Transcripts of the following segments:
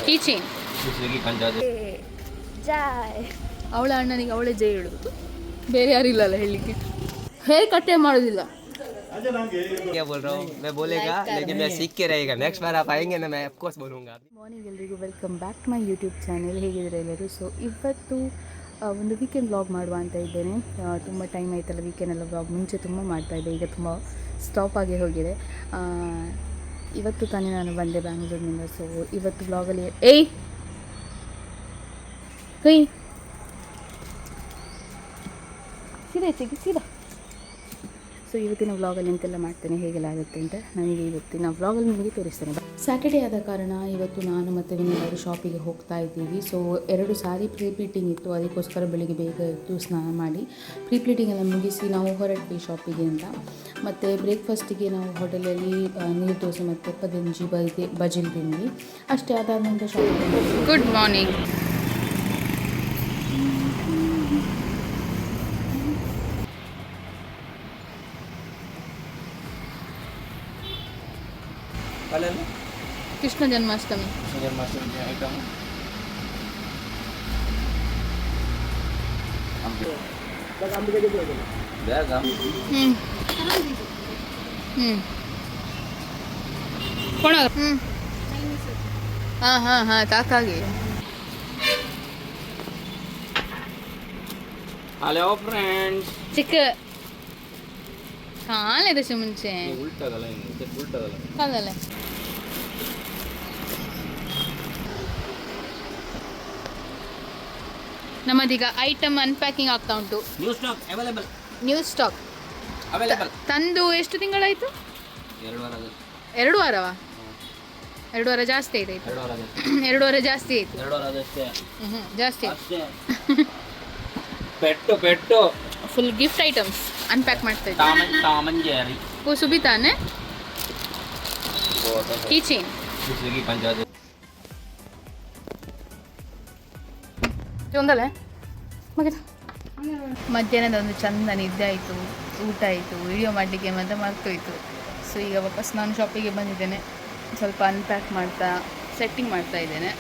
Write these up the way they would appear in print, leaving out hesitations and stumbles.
Keychain Joy ಅವಳ ಅಣ್ಣನಿಗೆ ಅವಳೇ ಜೈ ಹೇಳುದು, ಬೇರೆ ಯಾರು ಇಲ್ಲಲ್ಲ ಹೇಳಲಿಕ್ಕೆ. ಹೇರ್ ಕಟ್ಟೆ ಮಾಡೋದಿಲ್ಲ. क्या बोल रहा हूँ मैं बोलेगा लेकिन मैं सीख के रहेगा नेक्स्ट बार आप आएंगे ना मैं ऑफकोर्स बोलूँगा. ಮಾರ್ನಿಂಗ್ ಎಲ್ರಿಗೂ welcome back to my YouTube channel. ಹೇಗಿದ್ದಾರೆ ಎಲ್ಲರೂ? ಸೊ ಇವತ್ತು ಒಂದು ವೀಕೆಂಡ್ ವ್ಲಾಗ್ ಮಾಡುವ ಅಂತ ಇದ್ದೇನೆ. ತುಂಬ ಟೈಮ್ ಆಯ್ತಲ್ಲ ವೀಕೆಂಡೆಲ್ಲ ವ್ಲಾಗ್, ಮುಂಚೆ ತುಂಬ ಮಾಡ್ತಾಯಿದ್ದೆ, ಈಗ ತುಂಬ ಸ್ಟಾಪ್ ಆಗಿ ಹೋಗಿದೆ. ಇವತ್ತು ತಾನೇ ನಾನು ಬಂದೆ ಬ್ಯಾಂಗ್ಳೂರಿನಿಂದ. ಸೊ ಇವತ್ತು ವ್ಲಾಗಲ್ಲಿ ಕೈ ಸೀದಾ. ಸೊ ಇವತ್ತಿನ ವ್ಲಾಗಲ್ಲಿ ಎಂತೆಲ್ಲ ಮಾಡ್ತೇನೆ, ಹೇಗೆಲ್ಲ ಆಗುತ್ತೆ ಅಂತ ನನಗೆ ಇವತ್ತಿನ ವ್ಲಾಗಲ್ಲಿ ನಿಮಗೆ ತೋರಿಸ್ತೇನೆ. ಸ್ಯಾಟರ್ಡೇ ಆದ ಕಾರಣ ಇವತ್ತು ನಾನು ಮತ್ತು ವಿನಯವರು ಶಾಪಿಗೆ ಹೋಗ್ತಾ ಇದ್ದೀವಿ. ಸೊ 2 ಸಾರಿ ಪ್ಲೀಟಿಂಗ್ ಇತ್ತು, ಅದಕ್ಕೋಸ್ಕರ ಬೆಳಿಗ್ಗೆ ಬೇಗ ಎದ್ದು ಸ್ನಾನ ಮಾಡಿ ಪ್ಲೀಟಿಂಗ್ ಎಲ್ಲ ಮುಗಿಸಿ ನಾವು ಹೊರಟ್ವಿ ಶಾಪಿಗೆ ಅಂತ. ಮತ್ತು ಬ್ರೇಕ್ಫಾಸ್ಟಿಗೆ ನಾವು ಹೋಟೆಲಲ್ಲಿ ನೀರು ದೋಸೆ ಮತ್ತು ಪದಂಜಿ ಬಜಿಲ್ ತಿಂದ್ವಿ ಅಷ್ಟೇ. ಅದಾದ ನಂತರ ಶಾಪಿಗೆ. Good morning. ಕೃಷ್ಣ ಜನ್ಮಾಷ್ಟಮಿ. ಹಾಂ ತಾಕಾಗಿ. Hello friends. ಚಿಕ್ಕ ಕಾಲಿದೆ ಮುಂಚೆ ಕಾಲಲ್ಲ. ನಮ್ಮದೀಗ ಐಟಮ್ ಅನ್ಪ್ಯಾಕಿಂಗ್ ಆಗ್ತಾ ಉಂಟು. ನ್ಯೂ ಸ್ಟಾಕ್ ತಂದು ಎಷ್ಟು ತಿಂಗಳಾಯಿತು? 2 ವಾರವಾ? 2 ವಾರ ಜಾಸ್ತಿ ಆಯ್ತು. 2 ವಾರ ಜಾಸ್ತಿ ಆಯ್ತು. ಜಾಸ್ತಿ ಪೆಟ್ಟು ಫುಲ್ ಗಿಫ್ಟ್ ಐಟಮ್ಸ್ ಅನ್ಪ್ಯಾಕ್ ಮಾಡ್ತಾ ಇದ್ದೀವಿ. ಸುಬಿತಾನೆ ಕೀಚೇನ್. ಒಂದಲ್ಲ ಮಧ್ಯಾಹ್ನದ ಒಂದು ಚಂದ ನಿದ್ದೆ ಆಯಿತು, ಊಟ ಆಯಿತು, ವಿಡಿಯೋ ಮಾಡಲಿಕ್ಕೆ ಮತ್ತೆ ಮರ್ತೋಯ್ತು. ಸೊ ಈಗ ವಾಪಸ್ ನಾನು ಶಾಪಿಗೆ ಬಂದಿದ್ದೇನೆ. ಸ್ವಲ್ಪ ಅನ್ಪ್ಯಾಕ್ ಮಾಡ್ತಾ ಸೆಟ್ಟಿಂಗ್ ಮಾಡ್ತಾ ಇದ್ದೇನೆ.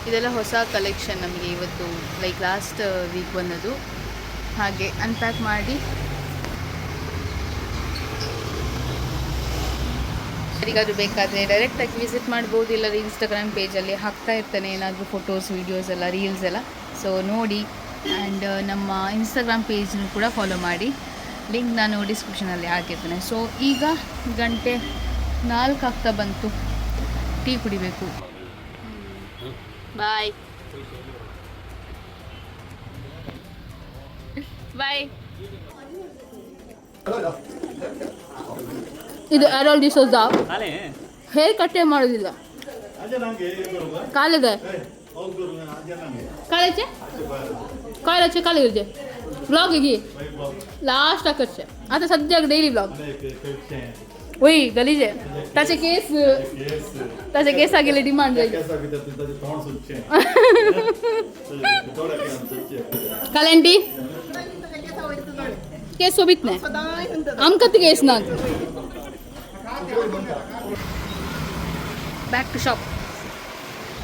ಇದೆಲ್ಲ ಹೊಸ ಕಲೆಕ್ಷನ್ ನಮಗೆ ಇವತ್ತು, ಲೈಕ್ ಲಾಸ್ಟ್ ವೀಕ್ ಬಂದದ್ದು. ಹಾಗೆ ಅನ್ಪ್ಯಾಕ್ ಮಾಡಿ ಯಾರಿಗಾದ್ರೂ ಬೇಕಾದರೆ ಡೈರೆಕ್ಟಾಗಿ ವಿಸಿಟ್ ಮಾಡ್ಬೋದು, ಇಲ್ಲದ್ರೆ ಇನ್ಸ್ಟಾಗ್ರಾಮ್ ಪೇಜಲ್ಲಿ ಹಾಕ್ತಾ ಇರ್ತೇನೆ ಏನಾದರೂ ಫೋಟೋಸ್, ವೀಡಿಯೋಸ್ ಎಲ್ಲ, ರೀಲ್ಸ್ ಎಲ್ಲ. ಸೊ ನೋಡಿ. ಆ್ಯಂಡ್ ನಮ್ಮ ಇನ್ಸ್ಟಾಗ್ರಾಮ್ ಪೇಜ್ನೂ ಕೂಡ ಫಾಲೋ ಮಾಡಿ, ಲಿಂಕ್ ನಾನು ಡಿಸ್ಕ್ರಿಪ್ಷನಲ್ಲಿ ಹಾಕಿರ್ತೇನೆ. ಸೊ ಈಗ 4 ಆಗ್ತಾ ಬಂತು, ಟೀ ಕುಡಿಬೇಕು. ಬಾಯ್ ಬಾಯ್. ಇದು ಅರೋಲ್ ಡಿಸೋಜಾ. ಹೇರ್ ಕಟ್ಟೆ ಮಾಡೋದಿಲ್ಲ. ಕಾಲಿದೆ ಕಾಲಿಗೆ ವ್ಲಾಗಿಗೆ लास्ट करছে आता सध्या डेली ब्लॉग ओय गलीजे त्याचे केस आगेले डिमांड जाईल कालेंटी केस सोबित नाही आमकत केस ना ಬ್ಯಾಕ್ ಟು ಶಾಪ್.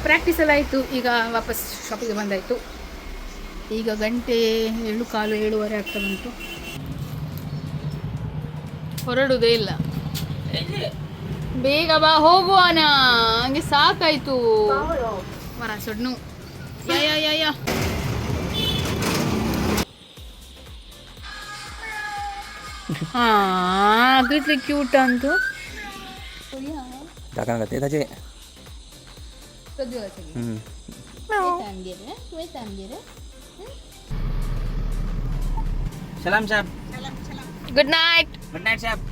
ಪ್ರಾಕ್ಟೀಸ್ ಎಲ್ಲ ಆಯಿತು, ಈಗ ವಾಪಸ್ ಶಾಪಿಗೆ ಬಂದಾಯಿತು. ಈಗ 7:15 ಆಗ್ತಾ ಬಂತು. ಹೊರಡುವುದೇ ಇಲ್ಲ. ಬೇಗ ಬಾ ಹೋಗುವಾನ, ಹಂಗೆ ಸಾಕಾಯಿತು. ಮರ ಸೊಡ್ನು ಯಾ ಹಾಂ किती क्यूट अंतु दाखवून करते त्याचे ಸಲಾಮ್ ಸಾಬ್. Good night. ಗುಡ್ ನೈಟ್ ಸಾಬ್.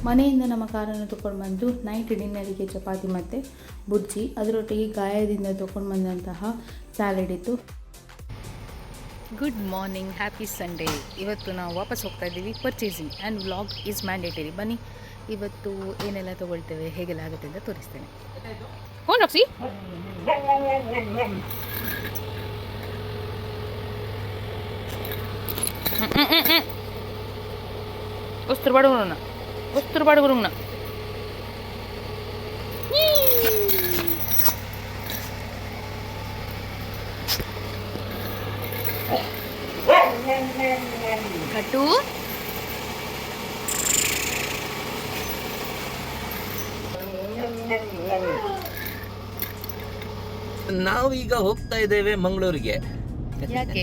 ಮನೆಯಿಂದ ನಮ್ಮ ಕಾರನ್ನು ತೊಗೊಂಡು ಬಂದು ನೈಟ್ ಡಿನ್ನರಿಗೆ ಚಪಾತಿ ಮತ್ತು ಬುಜ್ಜಿ, ಅದರೊಟ್ಟಿಗೆ ಗಾಯದಿಂದ ತೊಗೊಂಡು ಬಂದಂತಹ ಸ್ಯಾಲೆಡ್ ಇತ್ತು. Good morning, happy Sunday. ಇವತ್ತು ನಾವು ವಾಪಸ್ ಹೋಗ್ತಾ ಇದ್ದೀವಿ purchasing and vlog is mandatory. ಬನ್ನಿ ಇವತ್ತು ಏನೆಲ್ಲ ತೊಗೊಳ್ತೇವೆ, ಹೇಗೆಲ್ಲ ಆಗುತ್ತೆ ಅಂತ ತೋರಿಸ್ತೇನೆ. Phone Roxy. Ostur paduguruna. Ostur paduguruna. Katu. ನಾವೀಗ ಹೋಗ್ತಾ ಇದ್ದೇವೆ ಮಂಗಳೂರಿಗೆ. ಯಾಕೆ?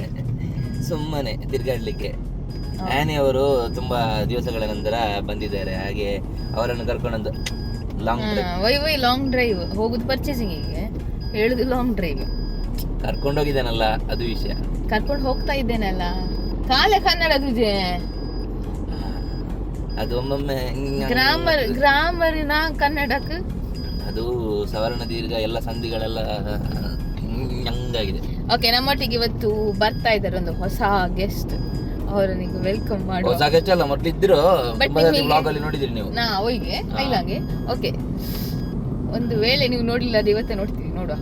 ಸುಮ್ಮನೆ ತಿರ್ಗಾಡ್ಲಿಕ್ಕೆ. ಆನಿ ಅವರು ತುಂಬಾ ದಿವಸಗಳ ನಂತರ ಬಂದಿದ್ದಾರೆ, ಹಾಗೆ ಅವರನ್ನು ಕರ್ಕೊಂಡೊಂದು long drive. Why long drive ಹೋಗುದು ಪರ್ಚೇಸಿಂಗಿಗೆ, ಹೇಳುದು ಲಾಂಗ್ ಡ್ರೈವ್. ಕರ್ಕೊಂಡೋಗಿದ್ದಾನಲ್ಲ ಅದು ವಿಷಯ. ಕರ್ಕೊಂಡು ಹೋಗ್ತಾ ಇದ್ದೇನಲ್ಲ, ಕಾಲೆ ಕನ್ನಡ ತುಜೆ. ಅದು ಒಮ್ಮೊಮ್ಮೆ ಗ್ರಾಮರಿನ ಕನ್ನಡಕ್ಕೆ ಅದು ಸವರ್ಣ ದೀರ್ಘ ಎಲ್ಲ ಸಂಧಿಗಳೆಲ್ಲ ಹಂಗಾಗಿದೆ. ಓಕೆ, ನಮ್ಮೊಟ್ಟಿಗೆ ಇವತ್ತು ಬರ್ತಾ ಇದ್ದಾರೆ ಒಂದು ಹೊಸ ಗೆಸ್ಟ್. ಅವರನಿಗೆ ವೆಲ್ಕಮ್ ಮಾಡುವ. ಹೊಸ ಗೆಸ್ಟ್ ಅಲ್ಲ, ಮೊದಲಿದ್ರು ಬ್ಲಾಗ್ ಅಲ್ಲಿ ನೋಡಿದಿರಿ ನೀವು. ನಾ ಹೋಯ್ಗೆ ಐಲಾಗೆ. ಓಕೆ, ಒಂದು ವೇಳೆ ನೀವು ನೋಡಿಲ್ಲ ಅದು ಇವತ್ತೇ ನೋಡ್ತೀವಿ, ನೋಡುವ.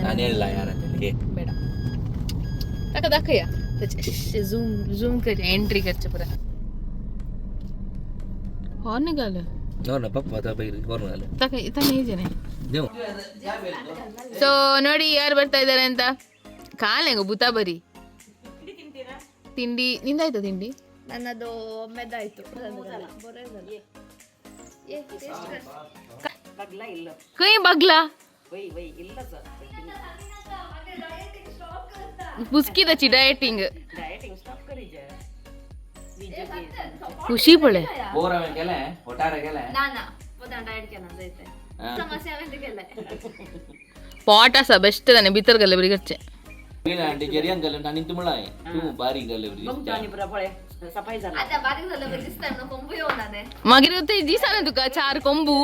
ನಾನು ಹೇಳಿಲ್ಲ ಯಾರಂತ ಬೇಡ ದಕ್ಕಯ್ಯ ಝೂಮ್ ಕರಿ ಎಂಟ್ರಿ ಖರ್ಚು ಪುರ ಹಾರ್ನಿಗಾಲ ನೋಡೋಣ ಪಪ್ಪ ನೀವು. ಸೊ ನೋಡಿ ಯಾರು ಬರ್ತಾ ಇದ್ದಾರೆ ಅಂತ. ಕಾಲೆಂಗ ಬುತ ಬರಿ ತಿಂಡಿ ನಿಂದಾಯ್ತು? ತಿಂಡಿ ನನ್ನದು ಒಮ್ಮೆದಾಯ್ತು. ಕೈ ಬಗ್ಲಾ ಬುಸ್ಕಿದ ಚಿ ಡಯಟಿಂಗ್ ಖುಷಿ ಪಡೆ ಪಾಟ ಸ ಬೆಸ್ಟ್ ತಾನೆ ಬಿತ್ತರ್ ಗಲ್ಲೆ ಬರಿ ಗಚ್ಚೆ ಮಗಿರುತ್ತೆ ದಿಸಾನೆ ತುಕ ಚಾರ್ ಕೊಂಬು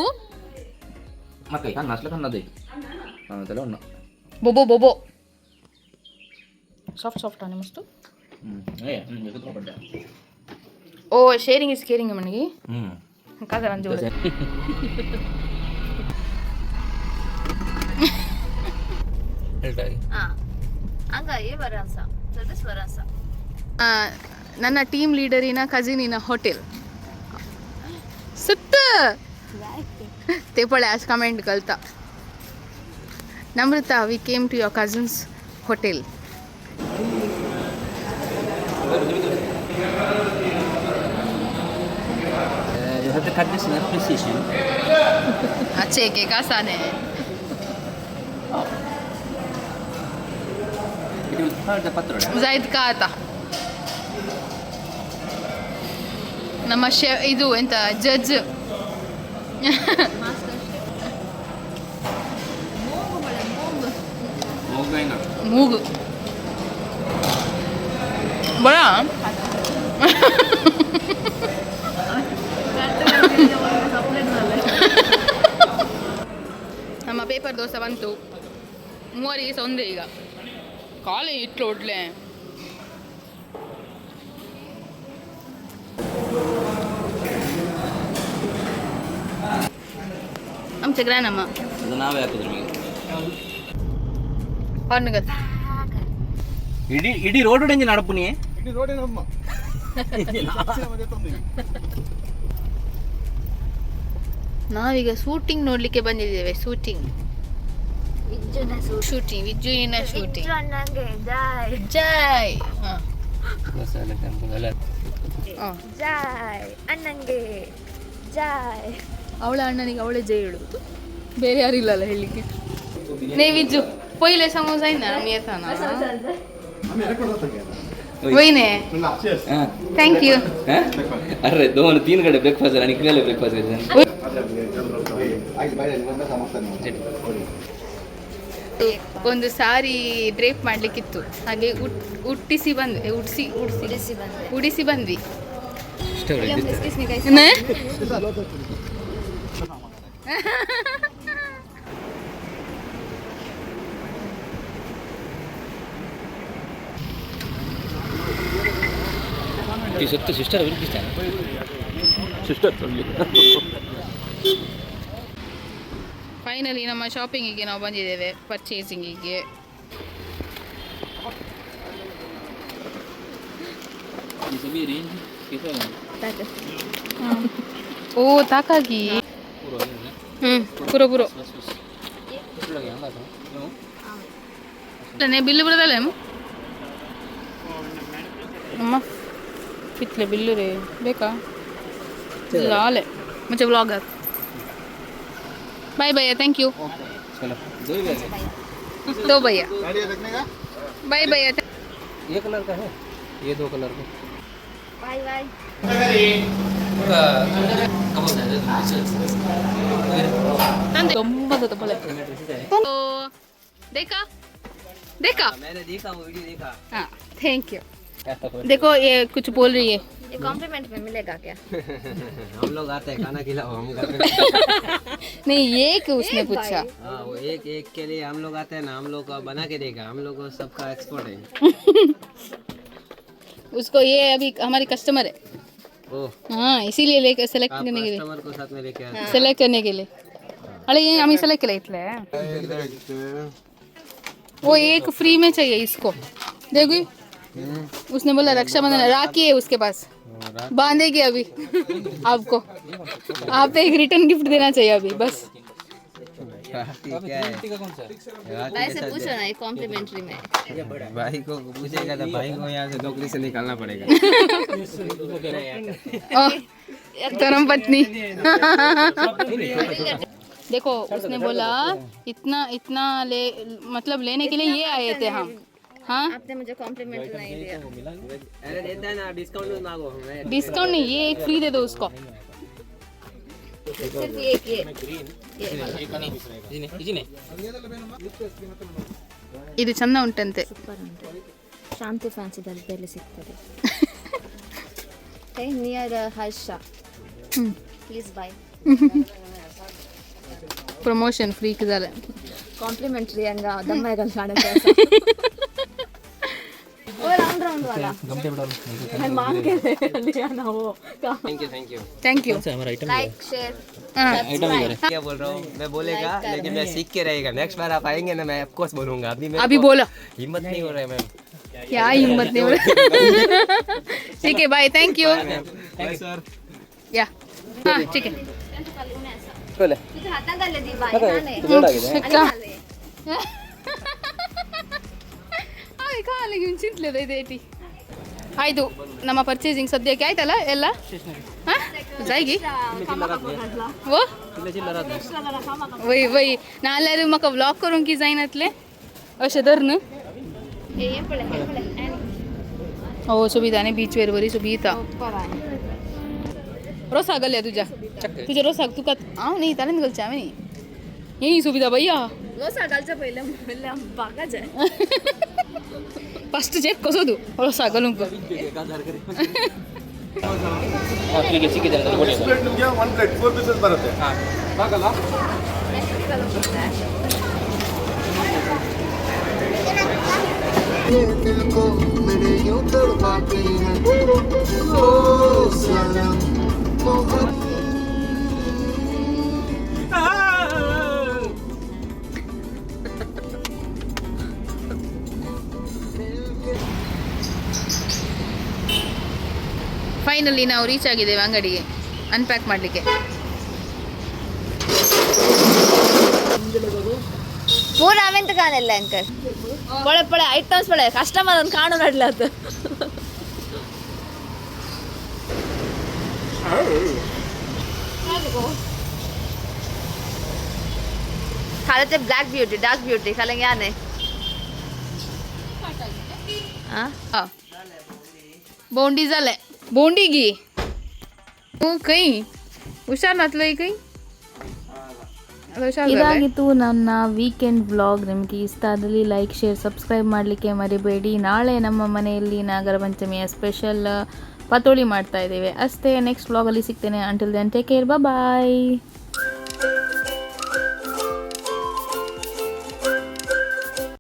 ಬೊಬೋ ಬೊಬೋ ಸಾಫ್ಟ್ ಸಾಫ್ಟ್ ಆನೆ ಮಸ್ತು. ಓ ಶೇರಿಂಗ್ ಇಸ್ ಕೇರಿಂಗ್ ಮನೆಗೆ ಕಾದ ರಂಜು ನನ್ನ ಟೀಮ್ ಲೀಡರಿನ ಕಸಿನಿನ ಹೋಟೆಲ್ ಸುತ್ತ ತೇಪಳೆ ಆಸ್ ಕಮೆಂಟ್ ಕಲ್ತಾ. Namrata, we came to your cousins hotel. You have to cut this in a precision. अच्छे के कासाने. It will hurt the patrol. Zaid का आता. ನಮ್ಮ ಶೆಫ್ ಇದು ಎಂತ ಜಡ್ಜ್ ಮೂಗು ಬಡ ನಮ್ಮ ಪೇಪರ್ ದೋಸೆ ಬಂತು. ಮೂವರಿಗೆ ಸೊಂದೆ ಈಗ ಕಾಲೇಜ್ ಇಟ್ಲು ಒಡ್ಲೆ. आमच्या ग्रॅनम्मा ಅದು ನಾವೇ ಹಾಕಿದ್ರು ನಿಮಗೆ. ಹೊನ್ನಗತ್ ಇಡೀ ರೋಡ್ ಡೆಂಜಿ ನಡಪುನಿ. ನಾವೀಗ ಶೂಟಿಂಗ್ ನೋಡ್ಲಿಕ್ಕೆ ಬಂದಿದ್ದೇವೆ. ಶೂಟಿಂಗ್ ವಿಜ್ಜುವಿನ ಶೂಟಿಂಗ್. ಜೈ ಜಾಯ್ ಅಣ್ಣಂಗೆ ಜಾಯ್. ಅವಳ ಅಣ್ಣನಿಗೆ ಅವಳೇ ಜೈ ಹೇಳುದು, ಬೇರೆ ಯಾರಿಲ್ಲಲ್ಲ ಹೇಳಲಿಕ್ಕೆ. ನೇ ವಿಜ್ಜು ಪೊಯ್ಲೆ ಸಮೋಸ ಇನ್ನ ನಮ್ಗೆ ಏತಾನ वहीने थैंक यू. अरे 2-3 घंटे ब्रेकफास्ट है, निकले ब्रेकफास्ट है. ಒಂದು ಸಾರಿ ಡ್ರೇಪ್ ಮಾಡ್ಲಿಕ್ಕಿತ್ತು, ಹಾಗೆ ಉಡಿಸಿ ಬಂದ್ವಿ. ಸಿಸ್ಟರ್ ಫೈನಲಿ ನಮ್ಮ ಶಾಪಿಂಗಿಗೆ ನಾವು ಬಂದಿದ್ದೇವೆ, ಪರ್ಚೇಸಿಂಗಿಗೆ. ಓ ತಾಕಾಗಿ ಪೂರ ಪೂರ ಬಿಲ್ಲು ಬಿಡದಲ್ಲ ಅಮ್ಮ कितले बिल्लू रे देखा लाल है मुझे ब्लॉगर बाय भैया थैंक यू चलो दो भैया बाय भैया ये कलर का है ये 2 कलर का बाय बाय देखा देखा मैंने देखा वो वीडियो देखा हाँ थैंक यू देखो ये कुछ बोल रही है ये कॉम्प्लीमेंट में मिलेगा क्या? हम लोग आते हैं खाना खिलाओ हम घर में नहीं ये कि उसने पूछा हाँ वो एक एक के लिए हम लोग आते हैं ना हम लोग को बना के देगा हम लोग को सबका एक्सपोर्ट है उसको ये अभी हमारी कस्टमर है ओ हाँ इसीलिए लेकर सेलेक्ट आप करने के लिए कस्टमर को साथ में लेके आते सेलेक्ट करने के लिए अरे ये हमें सेलेक्ट किया इतने वो एक फ्री में चाहिए इसको देखो उसने बोला रक्षाबंधन राखी है उसके पास बांधेगी अभी आपको आप तो एक रिटर्न गिफ्ट देना चाहिए अभी बस भाई से पूछो ना ये कॉम्प्लीमेंट्री में भाई को पूछेगा तो भाई को यहाँ से नौकरी से निकालना पड़ेगा धर्म पत्नी देखो उसने बोला इतना इतना ले मतलब लेने के लिए ये आए थे हम हाँ आपने मुझे कॉम्प्लीमेंट नहीं दिया अरे देता है ना डिस्काउंट मांगो डिस्काउंट नहीं ये एक फ्री दे दो उसको सिर्फ एक ये ಇದು ಚಂದ ಉಂಟಂತೆ ಸೂಪರ್ ಉಂಟು ಶಾಂತಿ ಫ್ಯಾನ್ಸಿದಲ್ಲಿ ಬೆಲೆ ಸಿಗ್ತದೆ near Harsha please by promotion free के झालं कॉम्प्लीमेंट्री अंगा दम्मायगल शाणे ओ राउंड वाला मैं मांग के लिया ना वो thank you thank you like share क्या बोल रहा हूँ मैं बोलेगा लेकिन मैं सीख के रहेगा नेक्स्ट बार आप आएंगे ना मैं ऑफकोर्स बोलूंगा अभी बोलो हिम्मत नहीं हो रहा है मैम क्या हिम्मत नहीं हो रही ठीक है बाय थैंक यू सर या हाँ ठीक है बोले तुझे हातांगाले दी बाई नाने ಕಾಲಿಗೆ ಚಿಂತಲೇದ ಇದೇಟಿ ಆಯ್ತು ನಮ್ಮ ಪರ್ಚೇಸಿಂಗ್ ಸದ್ಯಕ್ಕೆ ಆಯ್ತಲ್ಲ ಎಲ್ಲ ಹಾಂ ಜಾಯ್ಗಿ वो वही वही नाल्यार म्हाका व्लॉग करूंक की जायनातले अशें धर न्हू हो सुविधा न्ही बीच वेर बरी सुविधा रोसा गल्या तुझ्या रोसाक तुका हांव न्ही ताणें घालचें हांवें न्ही येई सुविधा भैया रोसा घालच्या पहिले बागाच आहे फस्ट चेक कसो तू रोसा घालूंक ನಿಮಗೆ 1 ಪ್ಲೇಟ್ 4 ಪೀಸಸ್ ಬರುತ್ತೆ ಸಾಕಲ್ಲ दिल को मेरे यूं तड़पाते हैं ओ सनम मोहब्बत ಫೈನಲಿ ನಾವು ರೀಚ್ ಆಗಿದ್ದೇವೆ ಅಂಗಡಿಗೆ ಅನ್ಪ್ಯಾಕ್ ಮಾಡಲಿಕ್ಕೆ पूरा आवेंत कानेಲ್ಲ अंकल पळे पळे आइटम्स पळे कस्टमर अन काणू नडलात खाले ते ब्लैक ब्यूटी डार्क ब्यूटी खाले याने हां बोंडी झालंय बोंडी गी हो काही हुशार नातलं काही ಇದಾಗಿತ್ತು ನನ್ನ ವೀಕೆಂಡ್ ವ್ಲಾಗ್. ನಿಮಗೆ ಇಷ್ಟ ಆದಲ್ಲಿ ಲೈಕ್ ಶೇರ್ ಸಬ್ಸ್ಕ್ರೈಬ್ ಮಾಡಲಿಕ್ಕೆ ಮರಿಬೇಡಿ. ನಾಳೆ ನಮ್ಮ ಮನೆಯಲ್ಲಿ ನಾಗರ ಪಂಚಮಿಯ ಸ್ಪೆಷಲ್ ಪತೋಳಿ ಮಾಡ್ತಾ ಇದ್ದೇವೆ ಅಷ್ಟೇ. ನೆಕ್ಸ್ಟ್ ವ್ಲಾಗಲ್ಲಿ ಸಿಗ್ತೇನೆ. ಅಂಟಿಲ್ ದೆನ್ ಟೇಕ್ ಕೇರ್, ಬಾಯ್.